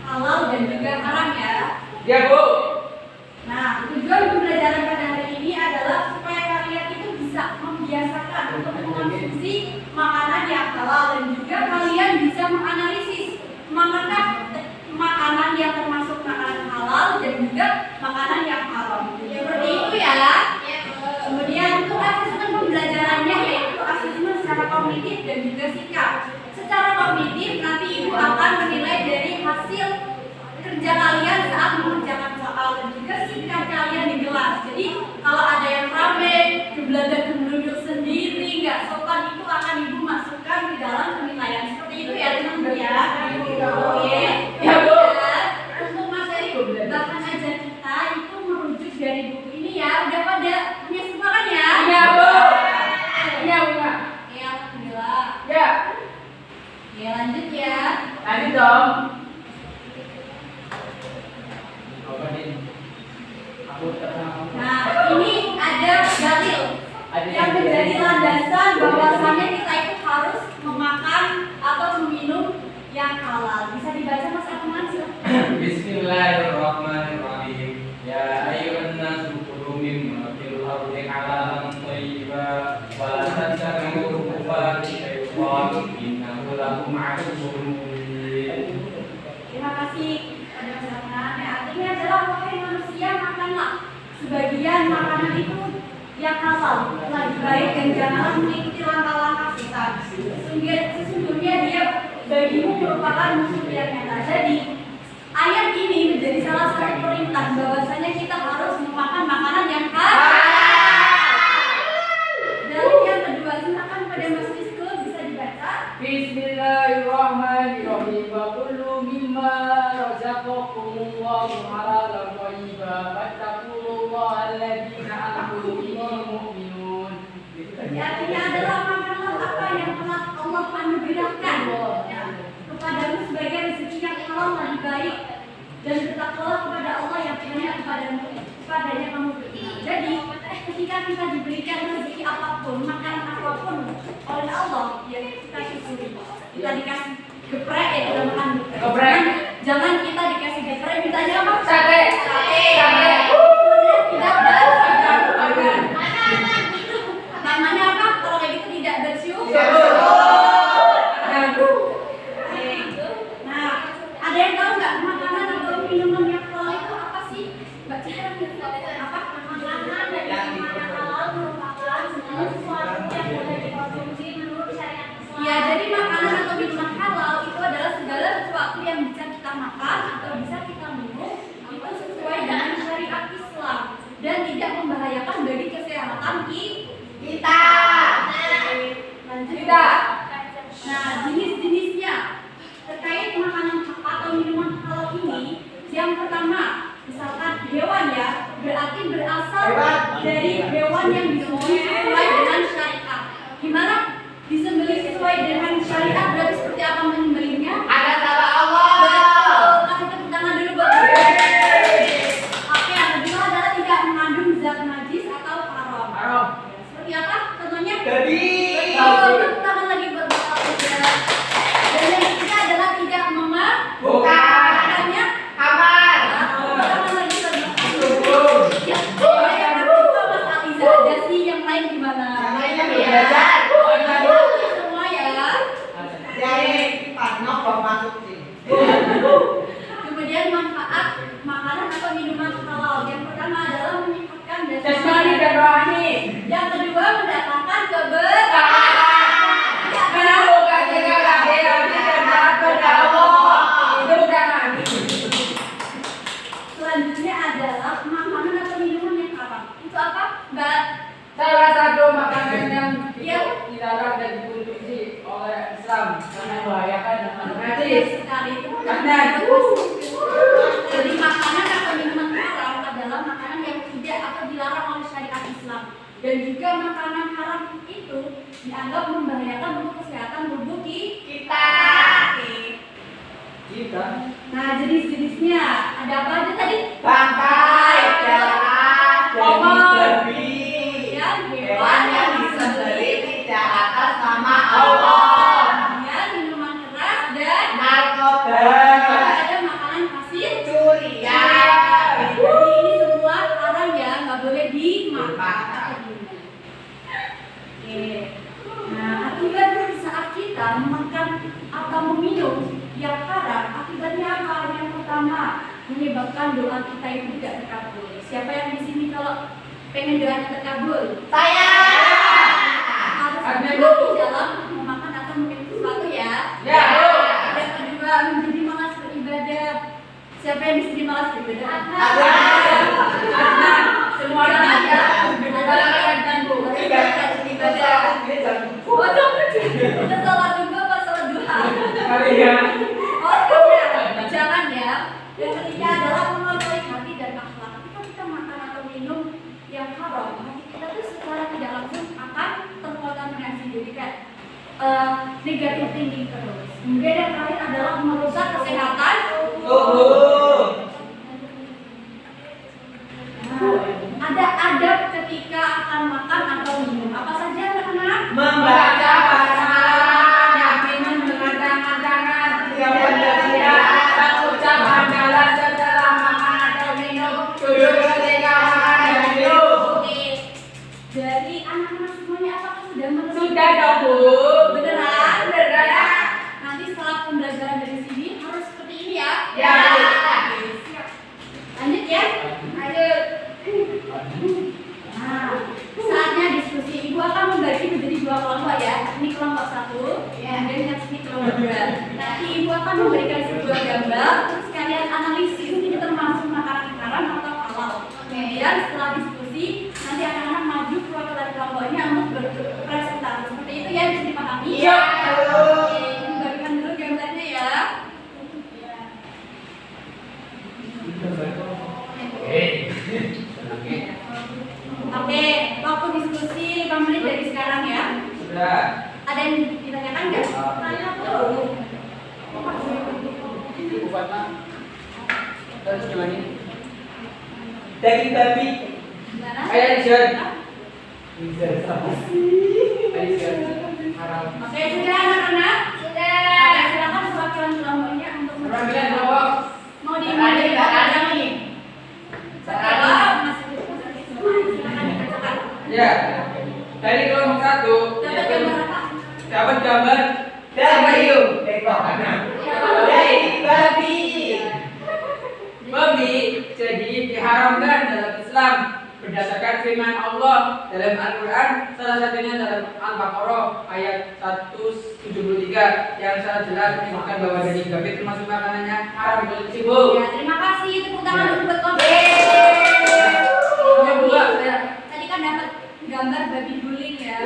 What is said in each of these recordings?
halal dan juga haram ya. Ya, Bu. Nah, tujuan pembelajaran pada hari ini adalah supaya kalian itu bisa membiasakan untuk mengkonsumsi makanan yang halal dan juga kalian bisa menganalisis manakah makanan yang termasuk makanan halal dan juga makanan yang haram. Seperti itu ya. Kemudian untuk asesmen pembelajarannya yaitu asesmen secara kognitif dan juga sikap. Secara kognitif nanti ibu akan menilai dari hasil kerja kalian saat mengerjakan soal dan juga sikap kalian di kelas. Jadi kalau ada yang rame, gebladang-gebladang sendiri, nggak sopan, itu akan ibu masukkan di dalam penilaian. Seperti itu ya teman-teman ya. Oke. Ya, Bu. Untuk materi bahan ajar kita itu merujuk dari buku ini ya. Udah pada punya semua kan ya? Ya, Bu. Ya, Bu. Oke, alhamdulillah. Ya. Oke, lanjut ya. Lanjut dong. Apa nih? Aku terang. Nah, ini ada dalil yang menjadi landasan bahwasanya kita itu harus memakan atau meminum yang halal. Bisa dibaca Mas Akmal? Bismillahirrahmanirrahim. Ya ayyuhan nasu kulu mimma fil ardi halalan thayyiban wa la tattabi'u khutuwati syaitan innahu lakum aduwwun mubin. Terima kasih pada Mas Akmal. Nah, artinya adalah wahai manusia makanlah sebagian makanan itu yang halal, lagi baik dan janganlah mengikuti langkah-langkah setan. Sesungguhnya dia bagimu merupakan musuh yang nyata. Jadi ayat ini menjadi salah satu perintah bahwasanya kita harus memakan makanan yang halal. Dan yang kedua, silakan pada Mas Rizko bisa dibaca. Bismillahirrahmanirrahim. Wa kulu mimma razaqakumullahu halalan thayyiban wattaqullaha alladzina antum bihi mu'minun. Artinya adalah makanlah apa yang telah Allah anugerahkan kepadamu sebagai rezeki yang halal dan baik, dan bertakwalah kepada Allah yang punya kepadanya kamu beriman. Jadi ketika kita diberikan rezeki apapun, makanan apapun oleh Allah, ya kita syukuri. Kita dikasih geprek ya kita makan Geprek. Jangan kita dikasih geprek mintanya apa? Sate. Sate. Tidak bersyukur. Namanya apa? Kalau kayak gitu tidak bersyukur. Nah, ada yang tahu nggak makanan atau minuman yang halal itu apa sih? Mbak Citra apa? Makanan dan minuman halal merupakan segala sesuatu yang boleh dikonsumsi menurut syariat Islam. Ya, jadi makanan atau minuman halal itu adalah segala sesuatu yang bisa kita makan atau bisa kita minum itu sesuai dengan syariat Islam dan tidak membahayakan bagi kesehatan kita. Lanjut kita. Nah, jenis-jenisnya terkait makanan atau minuman halal ini, yang pertama, misalkan hewan ya, berarti berasal dari hewan yang disembelih sesuai dengan syariat. Gimana? Disembelih sesuai dengan syariat berarti seperti apa menyembelihnya? Ada salah Allah. Betul. Kasih tepuk tangan dulu buat Oke, yang kedua adalah tidak mengandung zat najis atau haram. Haram. Seperti apa? Contohnya? Jadi. Betul. Tepuk tangan lagi buat Bapak Uda. Dan yang ketiga adalah tidak Bukan. Makanya Aman. tepuk tangan lagi buat Bapak Uda. Cukup. Ya, yang kedua Mas Aliza ada sih yang lain gimana? Yang lainnya belajar. Semua ya. Jadi panok kok masuk sih. Kemudian manfaat makanan atau minuman halal. Yang pertama adalah meningkatkan Jasmani dan rohani. Yang kedua mendatangkan keberkahan. Menemukan dengan lahir dan taat pada Allah. Itu bukan mandi. Selanjutnya adalah makanan atau minuman yang haram. Itu apa, Mbak? Salah satu makanan yang dilarang dan dikonsumsi oleh Islam karena membahayakan dan najis. Sekali itu. Karena Jadi makanan atau minuman haram adalah makanan yang tidak atau dilarang oleh syariat Islam. Dan juga makanan haram itu dianggap membahayakan untuk kesehatan tubuh kita. Nah, jenis-jenisnya ada apa aja tadi? bangkai, darah, daging babi, Kemudian hewan yang disembelih tidak atas nama Allah, Kemudian minuman keras dan narkoba, ada pertama menyebabkan doa kita itu tidak terkabul. Siapa yang di sini kalau pengen doanya terkabul? Saya. Harus hati-hati dalam memakan atau minum sesuatu ya. Ya. Yang kedua, menjadi malas beribadah. Siapa yang di sini malas beribadah? Ada. Semua orang ya. Ada dan Bu. Ibadah. Oh, kita salah juga apa salah duha? Kalian. Oh, tidak. Jangan ya. Yang ketiga adalah mengotori hati dan akhlak. Ketika kita makan atau minum yang haram, hati kita tuh secara tidak langsung akan terkontaminasi. Jadi kayak negatif thinking terus. Kemudian yang terakhir adalah merusak kesehatan Tubuh. Nah, ada adab ketika akan makan atau minum. Apa saja anak-anak? Membaca basmalah. Yakinan mengandang-andangan. Tidak sia-sia. Ucapan dalam setelah makan atau minum. Duduk ketika makan dan minum. Oke. Dari anak-anak semuanya apakah sudah mengerti? Sudah dong Bu. Beneran? Beneran. Ya. Nanti setelah pembelajaran dari sini harus seperti ini ya. Ya. Siap. Lanjut ya. Lanjut. Nah, saatnya diskusi. Ibu akan membagi menjadi dua kelompok ya. Ini kelompok satu, kemudian yang ini kelompok dua. Nanti ibu akan memberikan sebuah gambar, terus kalian analisis ini termasuk makanan haram atau halal. Kemudian setelah diskusi, nanti anak-anak maju keluar dari kelompoknya untuk berpresentasi. Seperti itu ya, bisa dipahami? Iya. Oke, ibu bagikan dulu gambarnya ya. Oke, waktu diskusi 5 menit dari sekarang ya. Sudah. Ada yang ditanyakan nggak? Tanya dulu. Bu Fatma. Terus gimana? Daging babi. Gimana? Ayo Rizal. Bisa sama. Haram. Oke, sudah anak-anak? Sudah. Oke, silakan perwakilan kelompoknya untuk Perwakilan kelompok. mau di Berani, berani. Setelah masih silakan dibacakan. Ya. Dari kelompok 1 Dapat gambar apa? dapat gambar Daging. Ekor. Daging babi. babi jadi diharamkan dalam Islam berdasarkan firman Allah dalam Al-Quran, salah satunya dalam Al-Baqarah ayat 173 yang secara jelas menyebutkan bahwa daging babi termasuk makanannya haram dikonsumsi. Bu. Ya, terima kasih. Tepuk tangan dulu buat kelompok. Yang kedua, saya Tadi kan dapat gambar babi guling ya.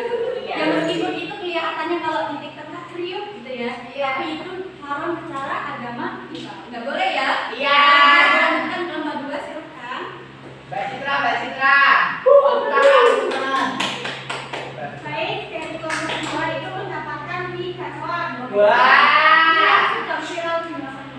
Ya meskipun itu kelihatannya kalau titik tengah kriuk gitu ya. Tapi itu haram secara agama kita. Nggak boleh ya? Iya. Lanjutkan kelompok 2 silakan. Mbak Citra, Mbak Citra. Baik, dari kelompok 2 itu mendapatkan mie kacauan. Wah. Sudah viral di mana-mana.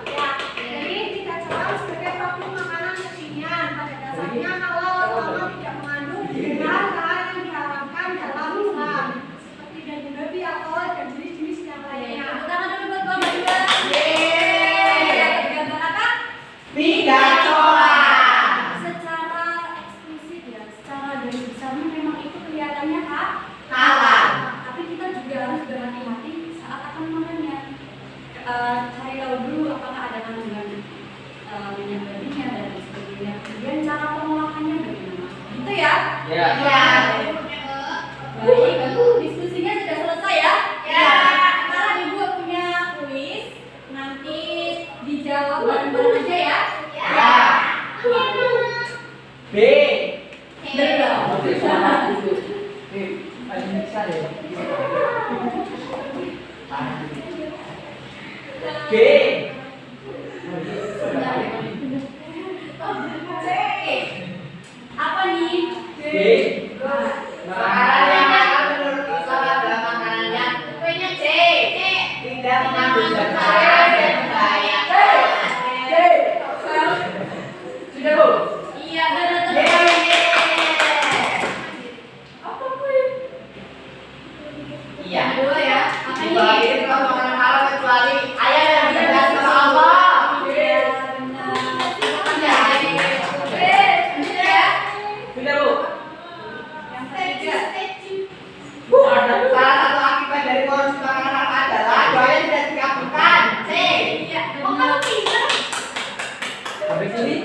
Ya, jadi mie kacauan sebagai produk makanan kekinian pada dasarnya halal selama tidak mengandung bahan-bahan yang diharamkan dalam Islam seperti daging babi, alkohol dan jenis-jenis yang lainnya. Tepuk tangan dulu buat kelompok 2. Dapat gambar apa? Pidacoan. Secara eksplisit ya, secara dari besarnya memang itu kelihatannya Halal. tapi kita juga harus berhati-hati saat akan makannya. Cari tahu dulu apakah ada kandungan minyak babinya dan lain sebagainya. Kemudian cara pengolahannya bagaimana? Gitu ya? ya. Ya. Baik, diskusinya sudah selesai ya? Ya. Sekarang ibu punya kuis, nanti dijawab bareng-bareng aja ya? Ya. B. Belum. Oke, selamat dulu. Paling besar ya. B. Apa nih? B. Makanan yang halal menurut Islam adalah makanan yang tentunya C. Tidak mengandung zat haram dan membahayakan. Sudah Bu. Iya, benar. Apa kuis? Iya. Dua ya. Apa Di bawah ini? ini kalau makanan halal kecuali ayam dan ikan. sini